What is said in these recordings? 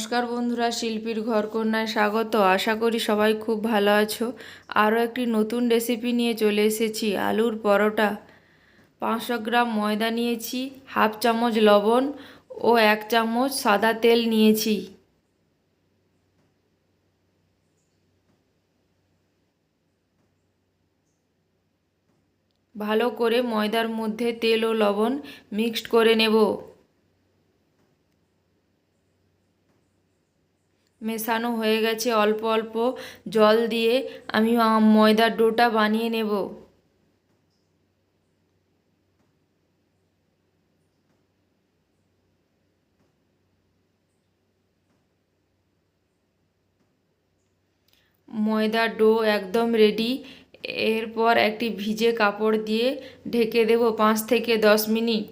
নমস্কার বন্ধুরা, শিল্পীর ঘরকন্যায় স্বাগত। আশা করি সবাই খুব ভালো আছো। আরও একটি নতুন রেসিপি নিয়ে চলে এসেছি, আলুর পরোটা। 500 গ্রাম ময়দা নিয়েছি, হাফ চামচ লবণ ও 1 চামচ সাদা তেল নিয়েছি। ভালো করে ময়দার মধ্যে তেল ও লবণ মিক্সড করে নেব। মেশানো হয়ে গেছে। অল্প অল্প জল দিয়ে আমি ময়দার ডোটা বানিয়ে নেব। ময়দার ডো একদম রেডি। এরপর একটি ভিজে কাপড় দিয়ে ঢেকে দেব 5 থেকে 10 মিনিট।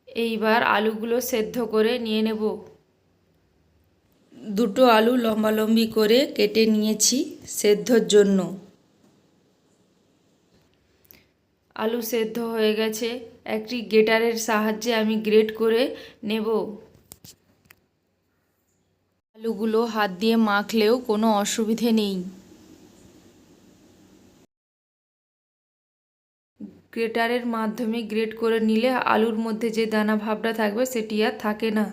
এইবার আলুগুলো সেদ্ধ করে নিয়ে নেব। দুটো আলু লম্বালম্বি করে কেটে নিয়েছি সেদ্ধর জন্য। আলু সেদ্ধ হয়ে গেছে। একটি গ্রেটারের সাহায্যে আমি গ্রেট করে নেব। আলুগুলো হাত দিয়ে মাখলেও কোনো অসুবিধে নেই। গ্রেটারের মাধ্যমে গ্রেট করে নিলে আলুর মধ্যে যে দানা ভাবটা থাকবে সেটি আর থাকে না।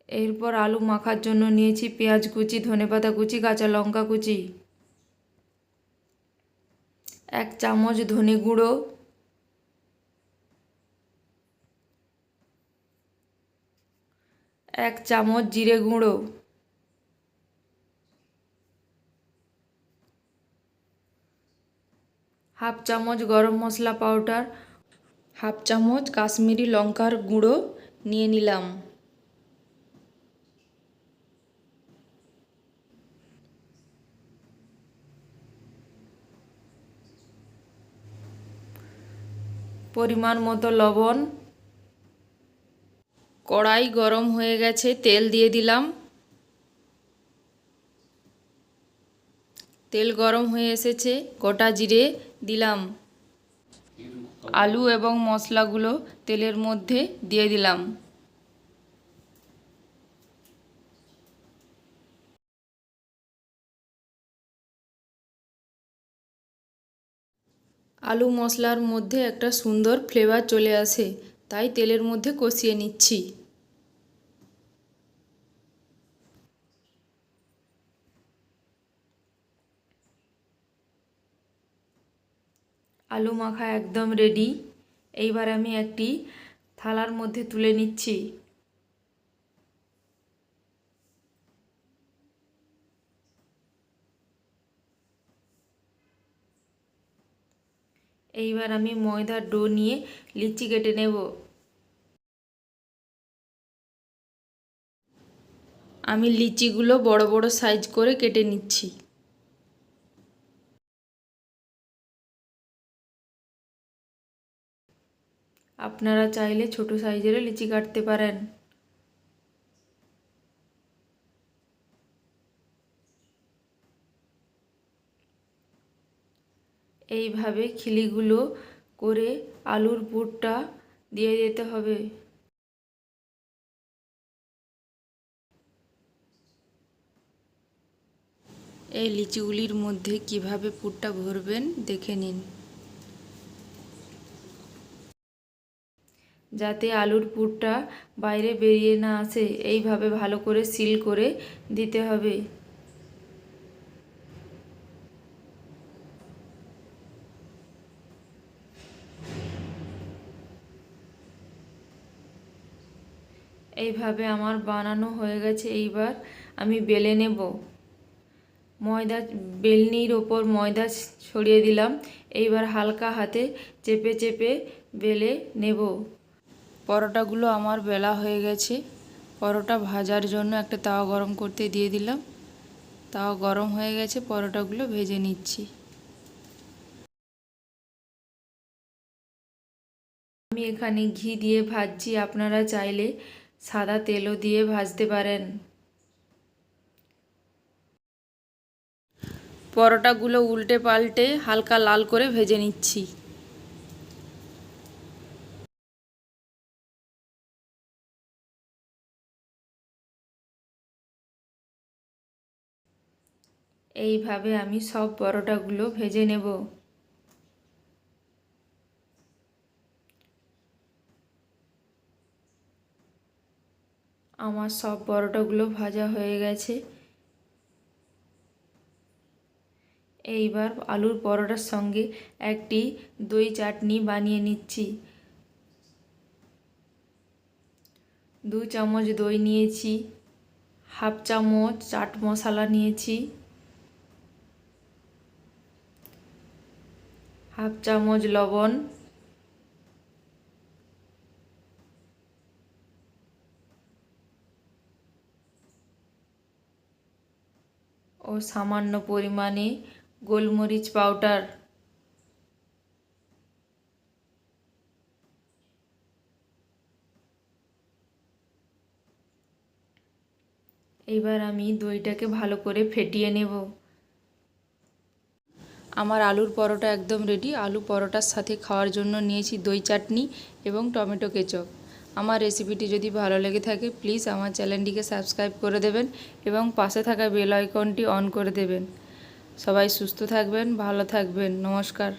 এরপর আলু মাখার জন্য নিয়েছি পেঁয়াজ কুচি, ধনেপাতা কুচি, কাঁচা লঙ্কা কুচি, 1 চামচ ধনে গুঁড়ো, 1 চামচ জিরে গুঁড়ো, হাফ চামচ গরম মশলা পাউডার, হাফ চামচ কাশ্মীরি লঙ্কার গুঁড়ো নিয়ে নিলাম। পরিমাণ মতো লবণ। কড়াই গরম হয়ে গেছে, তেল দিয়ে দিলাম। তেল গরম হয়ে এসেছে, গোটা জিরে দিলাম। আলু এবং মশলাগুলো তেলের মধ্যে দিয়ে দিলাম। আলু মশলার মধ্যে একটা সুন্দর ফ্লেভার চলে আসে, তাই তেলের মধ্যে কষিয়ে নিচ্ছি। আলু মাখা একদম রেডি। এইবার আমি একটি থালার মধ্যে তুলে নিচ্ছি। এইবার আমি ময়দার ডো নিয়ে লিচি কেটে নেব। আমি লিচিগুলো বড় বড় সাইজ করে কেটে নিচ্ছি। আপনারা চাইলে ছোট সাইজেরও লিচি কাটতে পারেন। এইভাবে খিলিগুলো করে আলুর পুরটা দিয়ে দিতে হবে। এই লিচিগুলির মধ্যে কিভাবে পুরটা ভরবেন দেখে নিন, যাতে আলুর পুরটা বাইরে বেরিয়ে না আসে। এইভাবে ভালো করে সিল করে দিতে হবে। এইভাবে আমার বানানো হয়ে গেছে। এইবার আমি বেলে নেব। ময়দা বেলনির ওপর ময়দা ছড়িয়ে দিলাম। এইবার হালকা হাতে চেপে চেপে বেলে নেব। পরোটাগুলো আমার বেলা হয়ে গেছে। পরোটা ভাজার জন্য একটা তাওয়া গরম করতে দিয়ে দিলাম। তাওয়া গরম হয়ে গেছে, পরোটাগুলো ভেজে নিচ্ছি। আমি এখানে ঘি দিয়ে ভাজছি, আপনারা চাইলে সাদা তেলও দিয়ে ভাজতে পারেন। পরোটাগুলো উল্টে পাল্টে হালকা লাল করে ভেজে নিচ্ছি। এইভাবে আমি সব পরোটাগুলো ভেজে নেব। আমার সব পরোটাগুলো ভাজা হয়ে গেছে। এইবার আলুর পরোটার সঙ্গে একটি দই চাটনি বানিয়ে নিচ্ছি। 2 চামচ দই নিয়েছি, হাফ চামচ চাট মশলা নিয়েছি, হাফ চামচ লবণ, ও সামান্য পরিমাণে গোলমরিচ পাউডার। এবার আমি দইটাকে ভালো করে ফেটিয়ে নেব। আমার আলুর পরোটা একদম রেডি। আলু পরোটার সাথে খাওয়ার জন্য নিয়েছি দই চাটনি এবং টমেটো কেচাপ। আমার রেসিপিটি যদি ভালো লেগে থাকে প্লিজ আমার চ্যানেলটিকে সাবস্ক্রাইব করে দেবেন এবং পাশে থাকা বেল আইকনটি অন করে দেবেন। সবাই সুস্থ থাকবেন, ভালো থাকবেন। নমস্কার।